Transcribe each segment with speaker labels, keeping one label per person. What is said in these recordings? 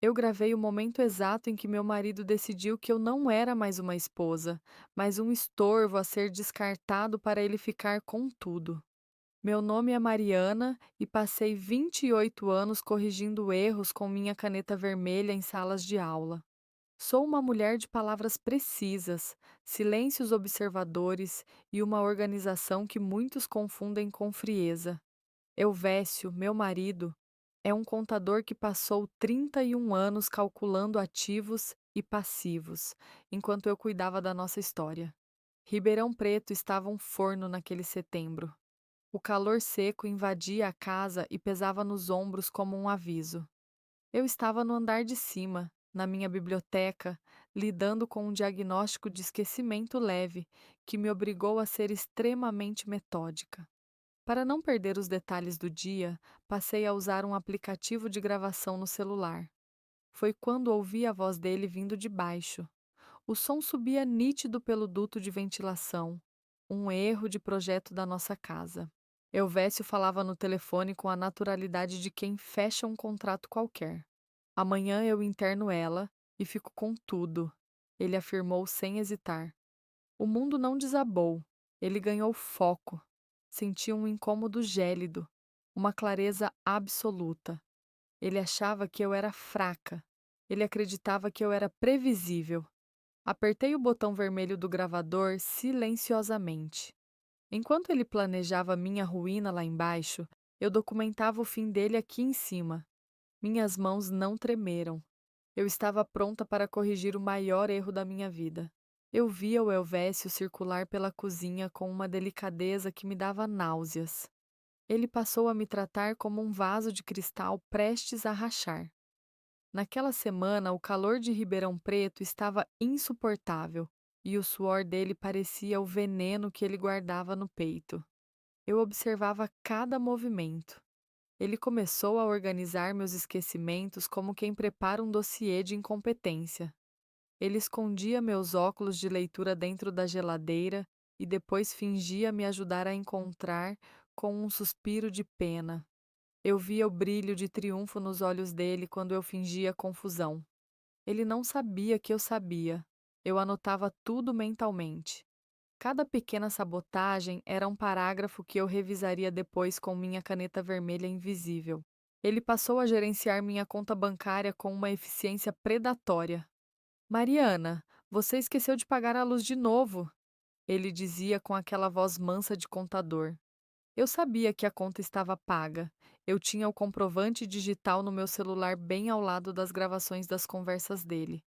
Speaker 1: Eu gravei o momento exato em que meu marido decidiu que eu não era mais uma esposa, mas um estorvo a ser descartado para ele ficar com tudo. Meu nome é Mariana e passei 28 anos corrigindo erros com minha caneta vermelha em salas de aula. Sou uma mulher de palavras precisas, silêncios observadores e uma organização que muitos confundem com frieza. Elvésio, meu marido, é um contador que passou 31 anos calculando ativos e passivos, enquanto eu cuidava da nossa história. Ribeirão Preto estava um forno naquele setembro. O calor seco invadia a casa e pesava nos ombros como um aviso. Eu estava no andar de cima, na minha biblioteca, lidando com um diagnóstico de esquecimento leve que me obrigou a ser extremamente metódica. Para não perder os detalhes do dia, passei a usar um aplicativo de gravação no celular. Foi quando ouvi a voz dele vindo de baixo. O som subia nítido pelo duto de ventilação, um erro de projeto da nossa casa. Elvésio falava no telefone com a naturalidade de quem fecha um contrato qualquer. Amanhã eu interno ela e fico com tudo, ele afirmou sem hesitar. O mundo não desabou, ele ganhou foco. Senti um incômodo gélido, uma clareza absoluta. Ele achava que eu era fraca. Ele acreditava que eu era previsível. Apertei o botão vermelho do gravador silenciosamente. Enquanto ele planejava minha ruína lá embaixo, eu documentava o fim dele aqui em cima. Minhas mãos não tremeram. Eu estava pronta para corrigir o maior erro da minha vida. Eu via o Elvésio circular pela cozinha com uma delicadeza que me dava náuseas. Ele passou a me tratar como um vaso de cristal prestes a rachar. Naquela semana, o calor de Ribeirão Preto estava insuportável e o suor dele parecia o veneno que ele guardava no peito. Eu observava cada movimento. Ele começou a organizar meus esquecimentos como quem prepara um dossiê de incompetência. Ele escondia meus óculos de leitura dentro da geladeira e depois fingia me ajudar a encontrar com um suspiro de pena. Eu via o brilho de triunfo nos olhos dele quando eu fingia confusão. Ele não sabia que eu sabia. Eu anotava tudo mentalmente. Cada pequena sabotagem era um parágrafo que eu revisaria depois com minha caneta vermelha invisível. Ele passou a gerenciar minha conta bancária com uma eficiência predatória. Mariana, você esqueceu de pagar a luz de novo, ele dizia com aquela voz mansa de contador. Eu sabia que a conta estava paga. Eu tinha o comprovante digital no meu celular bem ao lado das gravações das conversas dele.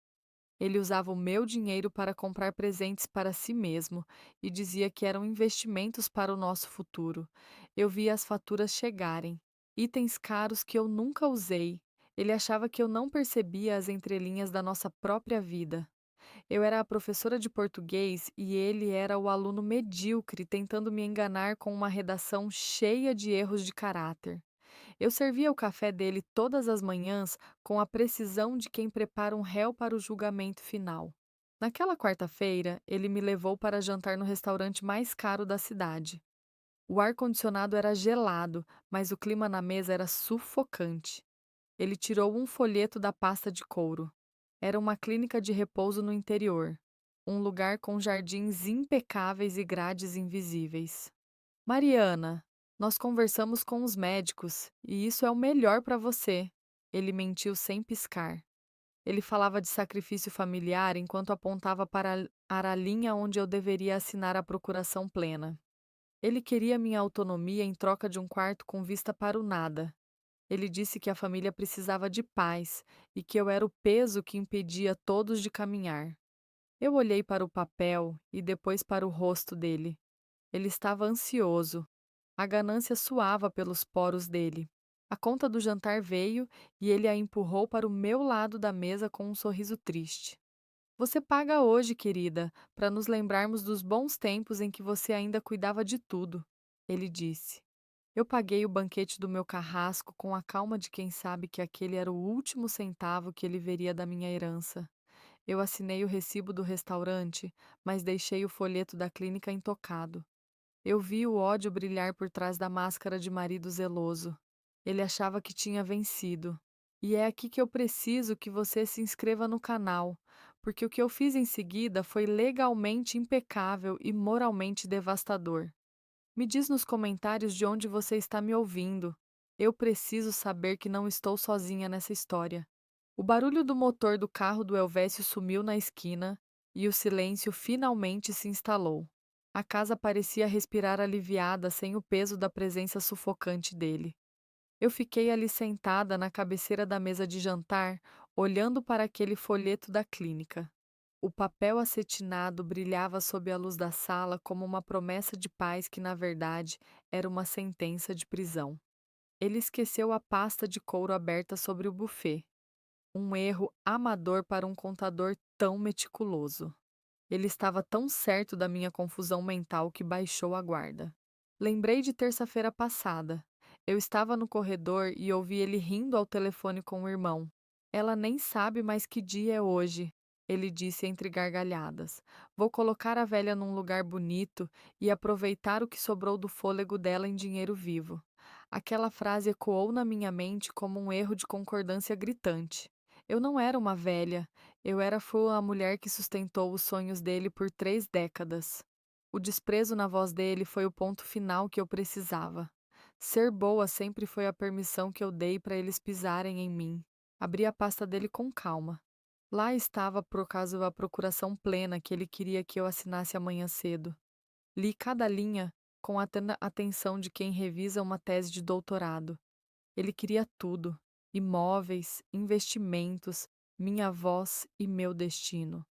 Speaker 1: Ele usava o meu dinheiro para comprar presentes para si mesmo e dizia que eram investimentos para o nosso futuro. Eu via as faturas chegarem, itens caros que eu nunca usei. Ele achava que eu não percebia as entrelinhas da nossa própria vida. Eu era a professora de português e ele era o aluno medíocre tentando me enganar com uma redação cheia de erros de caráter. Eu servia o café dele todas as manhãs com a precisão de quem prepara um réu para o julgamento final. Naquela quarta-feira, ele me levou para jantar no restaurante mais caro da cidade. O ar-condicionado era gelado, mas o clima na mesa era sufocante. Ele tirou um folheto da pasta de couro. Era uma clínica de repouso no interior, um lugar com jardins impecáveis e grades invisíveis. Mariana, nós conversamos com os médicos e isso é o melhor para você. Ele mentiu sem piscar. Ele falava de sacrifício familiar enquanto apontava para a linha onde eu deveria assinar a procuração plena. Ele queria minha autonomia em troca de um quarto com vista para o nada. Ele disse que a família precisava de paz e que eu era o peso que impedia todos de caminhar. Eu olhei para o papel e depois para o rosto dele. Ele estava ansioso. A ganância suava pelos poros dele. A conta do jantar veio e ele a empurrou para o meu lado da mesa com um sorriso triste. Você paga hoje, querida, para nos lembrarmos dos bons tempos em que você ainda cuidava de tudo, ele disse. Eu paguei o banquete do meu carrasco com a calma de quem sabe que aquele era o último centavo que ele veria da minha herança. Eu assinei o recibo do restaurante, mas deixei o folheto da clínica intocado. Eu vi o ódio brilhar por trás da máscara de marido zeloso. Ele achava que tinha vencido. E é aqui que eu preciso que você se inscreva no canal, porque o que eu fiz em seguida foi legalmente impecável e moralmente devastador. Me diz nos comentários de onde você está me ouvindo. Eu preciso saber que não estou sozinha nessa história. O barulho do motor do carro do Elvésio sumiu na esquina e o silêncio finalmente se instalou. A casa parecia respirar aliviada sem o peso da presença sufocante dele. Eu fiquei ali sentada na cabeceira da mesa de jantar, olhando para aquele folheto da clínica. O papel acetinado brilhava sob a luz da sala como uma promessa de paz que, na verdade, era uma sentença de prisão. Ele esqueceu a pasta de couro aberta sobre o buffet. Um erro amador para um contador tão meticuloso. Ele estava tão certo da minha confusão mental que baixou a guarda. Lembrei de terça-feira passada. Eu estava no corredor e ouvi ele rindo ao telefone com o irmão. Ela nem sabe mais que dia é hoje, ele disse entre gargalhadas. Vou colocar a velha num lugar bonito e aproveitar o que sobrou do fôlego dela em dinheiro vivo. Aquela frase ecoou na minha mente como um erro de concordância gritante. Eu não era uma velha, foi a mulher que sustentou os sonhos dele por 3 décadas. O desprezo na voz dele foi o ponto final que eu precisava. Ser boa sempre foi a permissão que eu dei para eles pisarem em mim. Abri a pasta dele com calma. Lá estava por acaso a procuração plena que ele queria que eu assinasse amanhã cedo. Li cada linha com a atenção de quem revisa uma tese de doutorado. Ele queria tudo: imóveis, investimentos, minha voz e meu destino.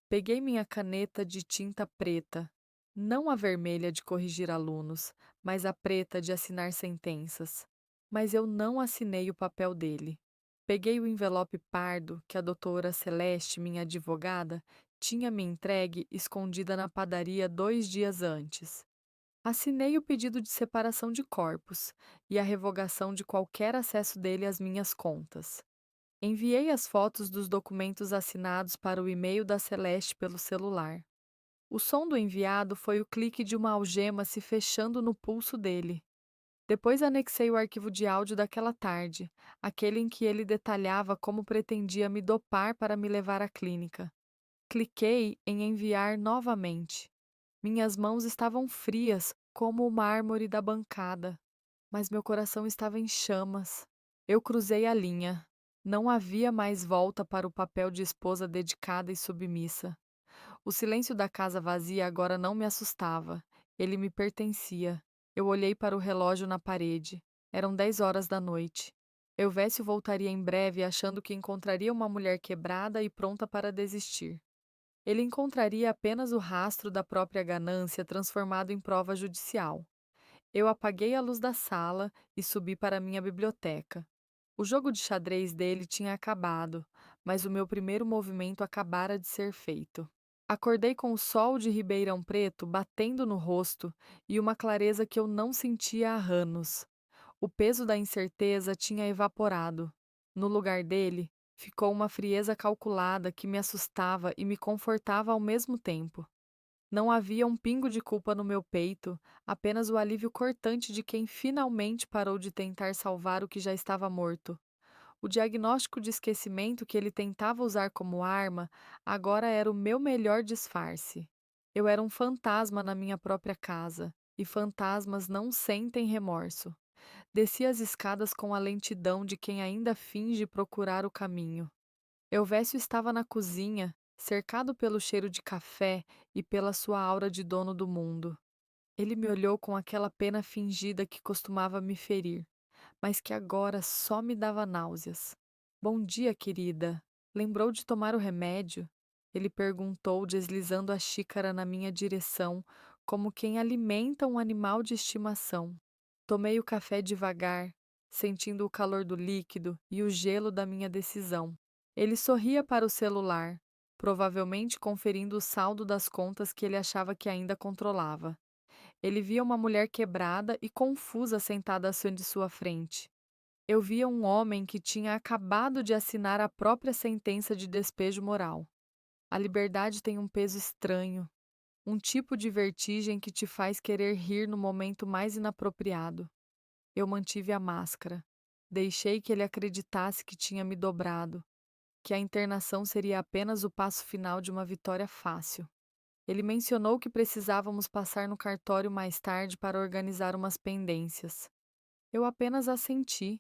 Speaker 1: Peguei minha caneta de tinta preta, não a vermelha de corrigir alunos, mas a preta de assinar sentenças. Mas eu não assinei o papel dele. Peguei o envelope pardo que a doutora Celeste, minha advogada, tinha me entregue escondida na padaria 2 dias antes. Assinei o pedido de separação de corpos e a revogação de qualquer acesso dele às minhas contas. Enviei as fotos dos documentos assinados para o e-mail da Celeste pelo celular. O som do enviado foi o clique de uma algema se fechando no pulso dele. Depois anexei o arquivo de áudio daquela tarde, aquele em que ele detalhava como pretendia me dopar para me levar à clínica. Cliquei em enviar novamente. Minhas mãos estavam frias, como o mármore da bancada, mas meu coração estava em chamas. Eu cruzei a linha. Não havia mais volta para o papel de esposa dedicada e submissa. O silêncio da casa vazia agora não me assustava. Ele me pertencia. Eu olhei para o relógio na parede. Eram 10 horas da noite. Elvésio voltaria em breve, achando que encontraria uma mulher quebrada e pronta para desistir. Ele encontraria apenas o rastro da própria ganância transformado em prova judicial. Eu apaguei a luz da sala e subi para minha biblioteca. O jogo de xadrez dele tinha acabado, mas o meu primeiro movimento acabara de ser feito. Acordei com o sol de Ribeirão Preto batendo no rosto e uma clareza que eu não sentia há anos. O peso da incerteza tinha evaporado. No lugar dele, ficou uma frieza calculada que me assustava e me confortava ao mesmo tempo. Não havia um pingo de culpa no meu peito, apenas o alívio cortante de quem finalmente parou de tentar salvar o que já estava morto. O diagnóstico de esquecimento que ele tentava usar como arma agora era o meu melhor disfarce. Eu era um fantasma na minha própria casa, e fantasmas não sentem remorso. Desci as escadas com a lentidão de quem ainda finge procurar o caminho. Elvésio estava na cozinha, cercado pelo cheiro de café e pela sua aura de dono do mundo. Ele me olhou com aquela pena fingida que costumava me ferir, mas que agora só me dava náuseas. Bom dia, querida. Lembrou de tomar o remédio? Ele perguntou, deslizando a xícara na minha direção, como quem alimenta um animal de estimação. Tomei o café devagar, sentindo o calor do líquido e o gelo da minha decisão. Ele sorria para o celular, provavelmente conferindo o saldo das contas que ele achava que ainda controlava. Ele via uma mulher quebrada e confusa sentada assim de sua frente. Eu via um homem que tinha acabado de assinar a própria sentença de despejo moral. A liberdade tem um peso estranho, um tipo de vertigem que te faz querer rir no momento mais inapropriado. Eu mantive a máscara. Deixei que ele acreditasse que tinha me dobrado, que a internação seria apenas o passo final de uma vitória fácil. Ele mencionou que precisávamos passar no cartório mais tarde para organizar umas pendências. Eu apenas assenti,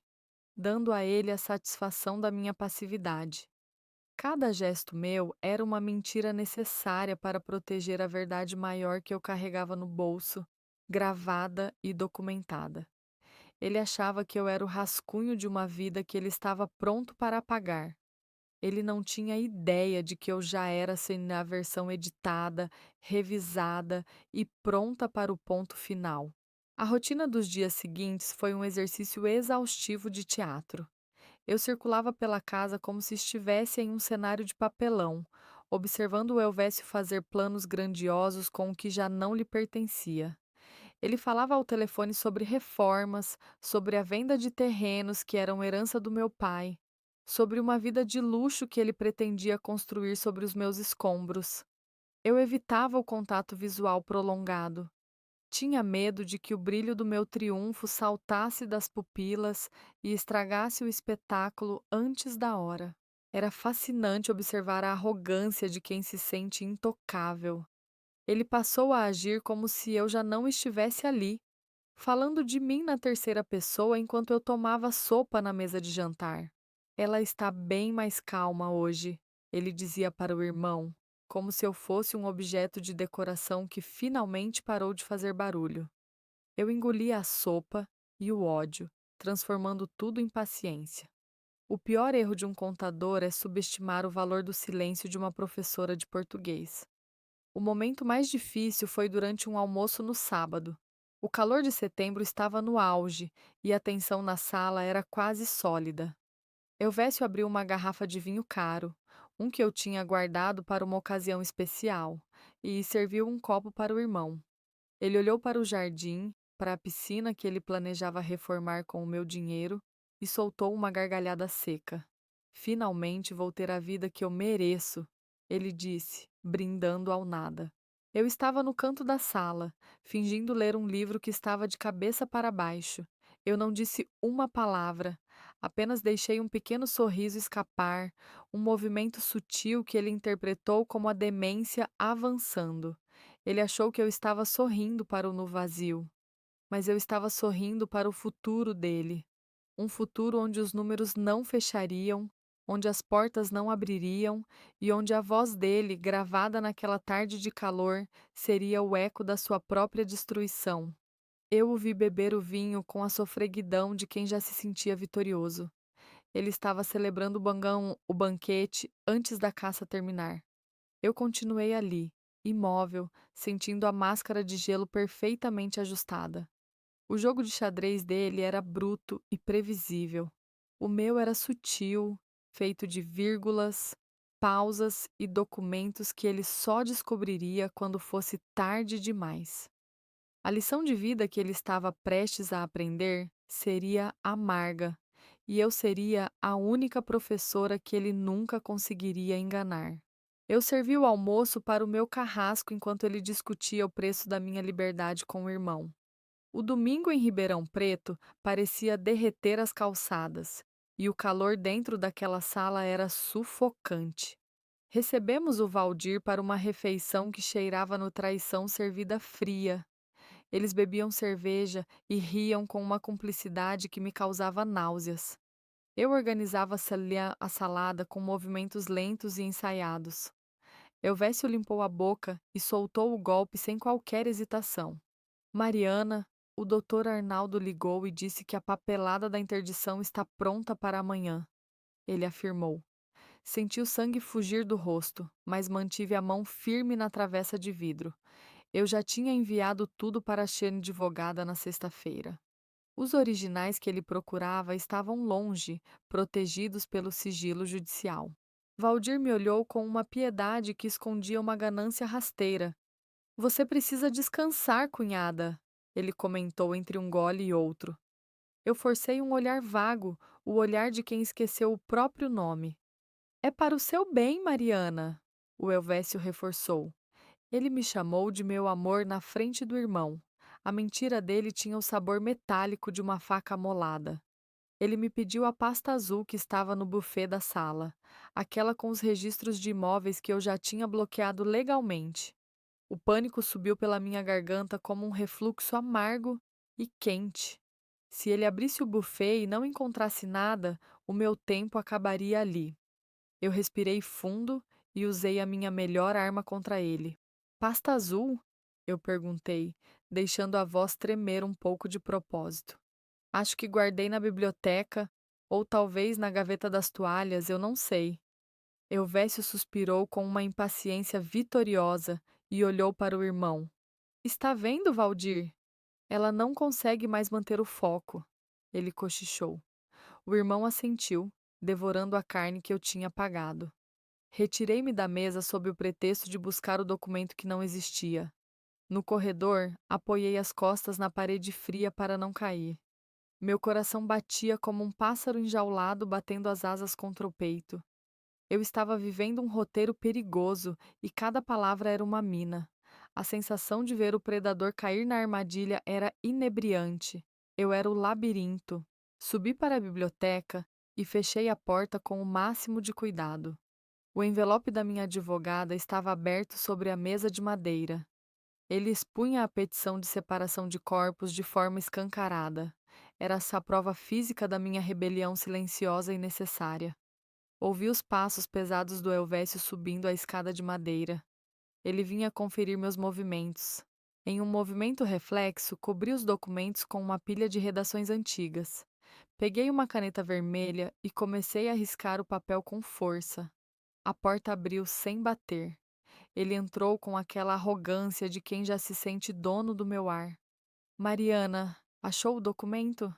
Speaker 1: dando a ele a satisfação da minha passividade. Cada gesto meu era uma mentira necessária para proteger a verdade maior que eu carregava no bolso, gravada e documentada. Ele achava que eu era o rascunho de uma vida que ele estava pronto para apagar. Ele não tinha ideia de que eu já era assim a versão editada, revisada e pronta para o ponto final. A rotina dos dias seguintes foi um exercício exaustivo de teatro. Eu circulava pela casa como se estivesse em um cenário de papelão, observando o Elvésio fazer planos grandiosos com o que já não lhe pertencia. Ele falava ao telefone sobre reformas, sobre a venda de terrenos que eram herança do meu pai, sobre uma vida de luxo que ele pretendia construir sobre os meus escombros. Eu evitava o contato visual prolongado. Tinha medo de que o brilho do meu triunfo saltasse das pupilas e estragasse o espetáculo antes da hora. Era fascinante observar a arrogância de quem se sente intocável. Ele passou a agir como se eu já não estivesse ali, falando de mim na terceira pessoa enquanto eu tomava sopa na mesa de jantar. Ela está bem mais calma hoje, ele dizia para o irmão, como se eu fosse um objeto de decoração que finalmente parou de fazer barulho. Eu engolia a sopa e o ódio, transformando tudo em paciência. O pior erro de um contador é subestimar o valor do silêncio de uma professora de português. O momento mais difícil foi durante um almoço no sábado. O calor de setembro estava no auge e a tensão na sala era quase sólida. Elvésio abriu uma garrafa de vinho caro, um que eu tinha guardado para uma ocasião especial, e serviu um copo para o irmão. Ele olhou para o jardim, para a piscina que ele planejava reformar com o meu dinheiro e soltou uma gargalhada seca. Finalmente vou ter a vida que eu mereço, ele disse, brindando ao nada. Eu estava no canto da sala, fingindo ler um livro que estava de cabeça para baixo. Eu não disse uma palavra, apenas deixei um pequeno sorriso escapar, um movimento sutil que ele interpretou como a demência avançando. Ele achou que eu estava sorrindo para o no vazio, mas eu estava sorrindo para o futuro dele. Um futuro onde os números não fechariam, onde as portas não abririam e onde a voz dele, gravada naquela tarde de calor, seria o eco da sua própria destruição. Eu o vi beber o vinho com a sofreguidão de quem já se sentia vitorioso. Ele estava celebrando o banquete antes da caça terminar. Eu continuei ali, imóvel, sentindo a máscara de gelo perfeitamente ajustada. O jogo de xadrez dele era bruto e previsível. O meu era sutil, feito de vírgulas, pausas e documentos que ele só descobriria quando fosse tarde demais. A lição de vida que ele estava prestes a aprender seria amarga, e eu seria a única professora que ele nunca conseguiria enganar. Eu servi o almoço para o meu carrasco enquanto ele discutia o preço da minha liberdade com o irmão. O domingo em Ribeirão Preto parecia derreter as calçadas, e o calor dentro daquela sala era sufocante. Recebemos o Valdir para uma refeição que cheirava no traição servida fria. Eles bebiam cerveja e riam com uma cumplicidade que me causava náuseas. Eu organizava a salada com movimentos lentos e ensaiados. Elvésio limpou a boca e soltou o golpe sem qualquer hesitação. Mariana, o doutor Arnaldo ligou e disse que a papelada da interdição está pronta para amanhã, ele afirmou. Senti o sangue fugir do rosto, mas mantive a mão firme na travessa de vidro. Eu já tinha enviado tudo para a Xene advogada na sexta-feira. Os originais que ele procurava estavam longe, protegidos pelo sigilo judicial. Valdir me olhou com uma piedade que escondia uma ganância rasteira. Você precisa descansar, cunhada, ele comentou entre um gole e outro. Eu forcei um olhar vago, o olhar de quem esqueceu o próprio nome. É para o seu bem, Mariana, o Elvésio reforçou. Ele me chamou de meu amor na frente do irmão. A mentira dele tinha o sabor metálico de uma faca amolada. Ele me pediu a pasta azul que estava no buffet da sala, aquela com os registros de imóveis que eu já tinha bloqueado legalmente. O pânico subiu pela minha garganta como um refluxo amargo e quente. Se ele abrisse o buffet e não encontrasse nada, o meu tempo acabaria ali. Eu respirei fundo e usei a minha melhor arma contra ele. Pasta azul? Eu perguntei, deixando a voz tremer um pouco de propósito. Acho que guardei na biblioteca, ou talvez na gaveta das toalhas, eu não sei. Euvésio suspirou com uma impaciência vitoriosa e olhou para o irmão. Está vendo, Valdir? Ela não consegue mais manter o foco. Ele cochichou. O irmão assentiu, devorando a carne que eu tinha apagado. Retirei-me da mesa sob o pretexto de buscar o documento que não existia. No corredor, apoiei as costas na parede fria para não cair. Meu coração batia como um pássaro enjaulado batendo as asas contra o peito. Eu estava vivendo um roteiro perigoso e cada palavra era uma mina. A sensação de ver o predador cair na armadilha era inebriante. Eu era o labirinto. Subi para a biblioteca e fechei a porta com o máximo de cuidado. O envelope da minha advogada estava aberto sobre a mesa de madeira. Ele expunha a petição de separação de corpos de forma escancarada. Era essa a prova física da minha rebelião silenciosa e necessária. Ouvi os passos pesados do Elvésio subindo a escada de madeira. Ele vinha conferir meus movimentos. Em um movimento reflexo, cobri os documentos com uma pilha de redações antigas. Peguei uma caneta vermelha e comecei a riscar o papel com força. A porta abriu sem bater. Ele entrou com aquela arrogância de quem já se sente dono do meu ar. Mariana, achou o documento?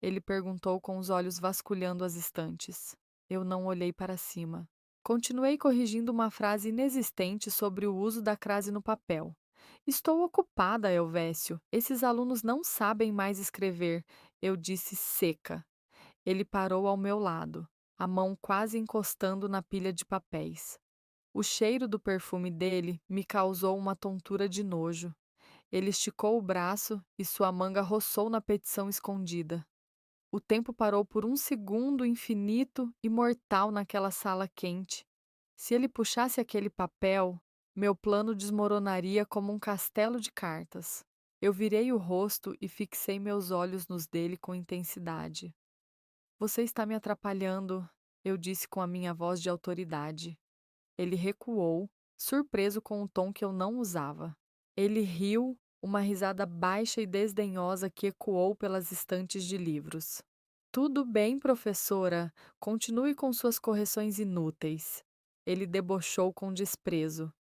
Speaker 1: Ele perguntou com os olhos vasculhando as estantes. Eu não olhei para cima. Continuei corrigindo uma frase inexistente sobre o uso da crase no papel. Estou ocupada, Elvésio. Esses alunos não sabem mais escrever, eu disse seca. Ele parou ao meu lado, a mão quase encostando na pilha de papéis. O cheiro do perfume dele me causou uma tontura de nojo. Ele esticou o braço e sua manga roçou na petição escondida. O tempo parou por um segundo infinito e mortal naquela sala quente. Se ele puxasse aquele papel, meu plano desmoronaria como um castelo de cartas. Eu virei o rosto e fixei meus olhos nos dele com intensidade. Você está me atrapalhando, eu disse com a minha voz de autoridade. Ele recuou, surpreso com o tom que eu não usava. Ele riu, uma risada baixa e desdenhosa que ecoou pelas estantes de livros. Tudo bem, professora. Continue com suas correções inúteis. Ele debochou com desprezo.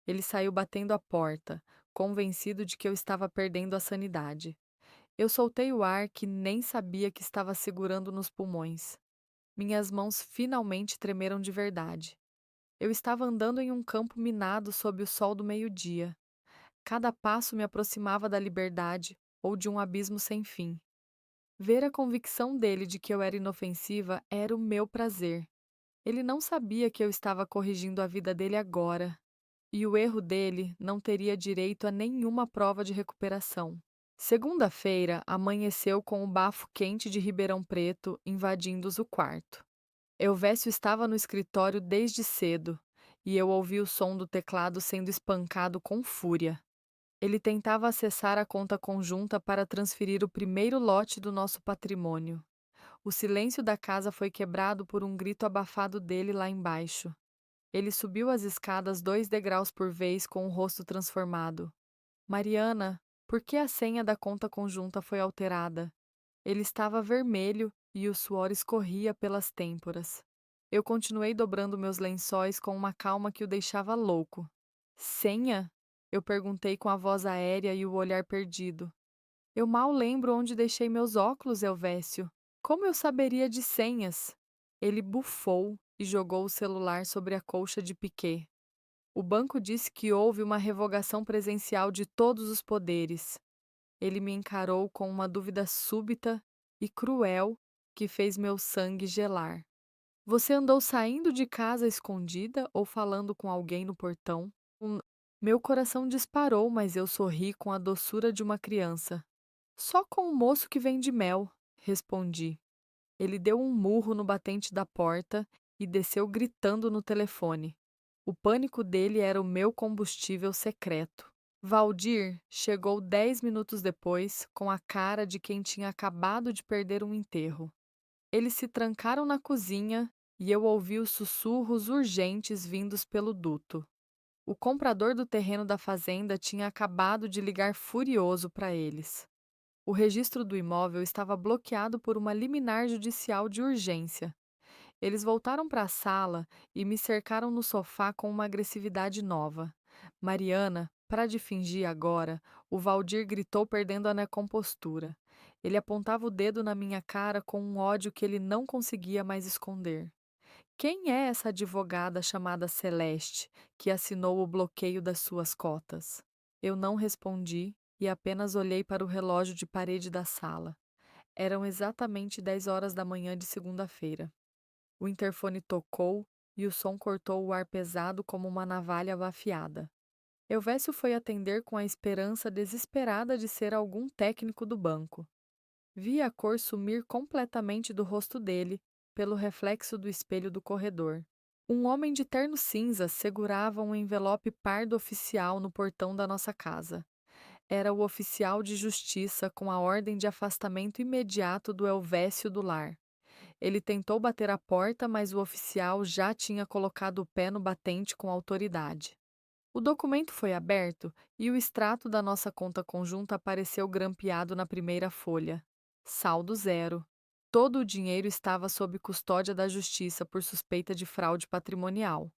Speaker 1: Ele saiu batendo a porta, convencido de que eu estava perdendo a sanidade. Eu soltei o ar que nem sabia que estava segurando nos pulmões. Minhas mãos finalmente tremeram de verdade. Eu estava andando em um campo minado sob o sol do meio-dia. Cada passo me aproximava da liberdade ou de um abismo sem fim. Ver a convicção dele de que eu era inofensiva era o meu prazer. Ele não sabia que eu estava corrigindo a vida dele agora, e o erro dele não teria direito a nenhuma prova de recuperação. Segunda-feira amanheceu com o bafo quente de Ribeirão Preto invadindo-os o quarto. Elvésio estava no escritório desde cedo, e eu ouvi o som do teclado sendo espancado com fúria. Ele tentava acessar a conta conjunta para transferir o primeiro lote do nosso patrimônio. O silêncio da casa foi quebrado por um grito abafado dele lá embaixo. Ele subiu as escadas 2 degraus por vez com o rosto transformado. Mariana, por que a senha da conta conjunta foi alterada? Ele estava vermelho e o suor escorria pelas têmporas. Eu continuei dobrando meus lençóis com uma calma que o deixava louco. Senha? Eu perguntei com a voz aérea e o olhar perdido. Eu mal lembro onde deixei meus óculos, Elvésio. Como eu saberia de senhas? Ele bufou e jogou o celular sobre a colcha de piquê. O banco disse que houve uma revogação presencial de todos os poderes. Ele me encarou com uma dúvida súbita e cruel que fez meu sangue gelar. Você andou saindo de casa escondida ou falando com alguém no portão? Meu coração disparou, mas eu sorri com a doçura de uma criança. Só com o moço que vende mel, respondi. Ele deu um murro no batente da porta e desceu gritando no telefone. O pânico dele era o meu combustível secreto. Valdir chegou 10 minutos depois, com a cara de quem tinha acabado de perder um enterro. Eles se trancaram na cozinha e eu ouvi os sussurros urgentes vindos pelo duto. O comprador do terreno da fazenda tinha acabado de ligar furioso para eles. O registro do imóvel estava bloqueado por uma liminar judicial de urgência. Eles voltaram para a sala e me cercaram no sofá com uma agressividade nova. Mariana, para de fingir agora, o Valdir gritou perdendo a compostura. Ele apontava o dedo na minha cara com um ódio que ele não conseguia mais esconder. Quem é essa advogada chamada Celeste que assinou o bloqueio das suas cotas? Eu não respondi e apenas olhei para o relógio de parede da sala. Eram exatamente 10 horas da manhã de segunda-feira. O interfone tocou e o som cortou o ar pesado como uma navalha afiada. Elvésio foi atender com a esperança desesperada de ser algum técnico do banco. Vi a cor sumir completamente do rosto dele, pelo reflexo do espelho do corredor. Um homem de terno cinza segurava um envelope pardo oficial no portão da nossa casa. Era o oficial de justiça com a ordem de afastamento imediato do Elvésio do lar. Ele tentou bater a porta, mas o oficial já tinha colocado o pé no batente com autoridade. O documento foi aberto e o extrato da nossa conta conjunta apareceu grampeado na primeira folha. Saldo zero. Todo o dinheiro estava sob custódia da justiça por suspeita de fraude patrimonial.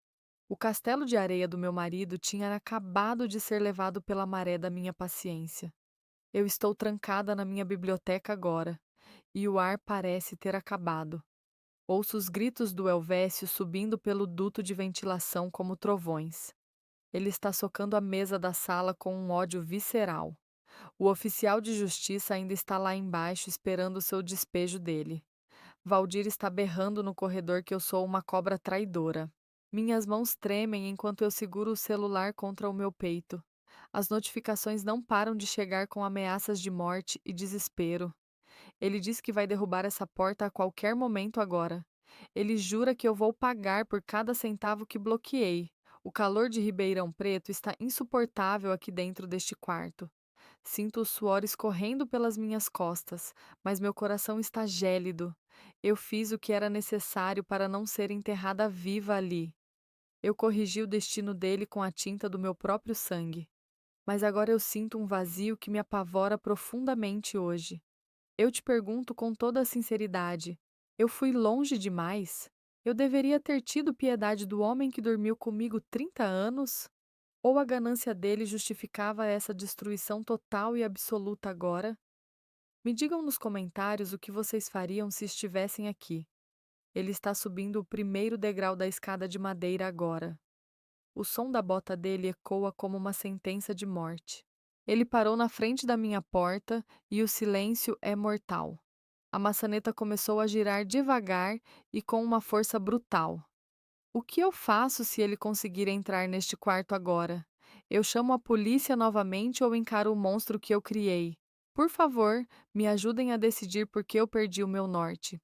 Speaker 1: O castelo de areia do meu marido tinha acabado de ser levado pela maré da minha paciência. Eu estou trancada na minha biblioteca agora, e o ar parece ter acabado. Ouço os gritos do Elvésio subindo pelo duto de ventilação como trovões. Ele está socando a mesa da sala com um ódio visceral. O oficial de justiça ainda está lá embaixo esperando o seu despejo dele. Valdir está berrando no corredor que eu sou uma cobra traidora. Minhas mãos tremem enquanto eu seguro o celular contra o meu peito. As notificações não param de chegar com ameaças de morte e desespero. Ele diz que vai derrubar essa porta a qualquer momento agora. Ele jura que eu vou pagar por cada centavo que bloqueei. O calor de Ribeirão Preto está insuportável aqui dentro deste quarto. Sinto o suor escorrendo pelas minhas costas, mas meu coração está gélido. Eu fiz o que era necessário para não ser enterrada viva ali. Eu corrigi o destino dele com a tinta do meu próprio sangue. Mas agora eu sinto um vazio que me apavora profundamente hoje. Eu te pergunto com toda a sinceridade: eu fui longe demais? Eu deveria ter tido piedade do homem que dormiu comigo 30 anos? Ou a ganância dele justificava essa destruição total e absoluta agora? Me digam nos comentários o que vocês fariam se estivessem aqui. Ele está subindo o primeiro degrau da escada de madeira agora. O som da bota dele ecoa como uma sentença de morte. Ele parou na frente da minha porta e o silêncio é mortal. A maçaneta começou a girar devagar e com uma força brutal. O que eu faço se ele conseguir entrar neste quarto agora? Eu chamo a polícia novamente ou encaro o monstro que eu criei? Por favor, me ajudem a decidir por que eu perdi o meu norte.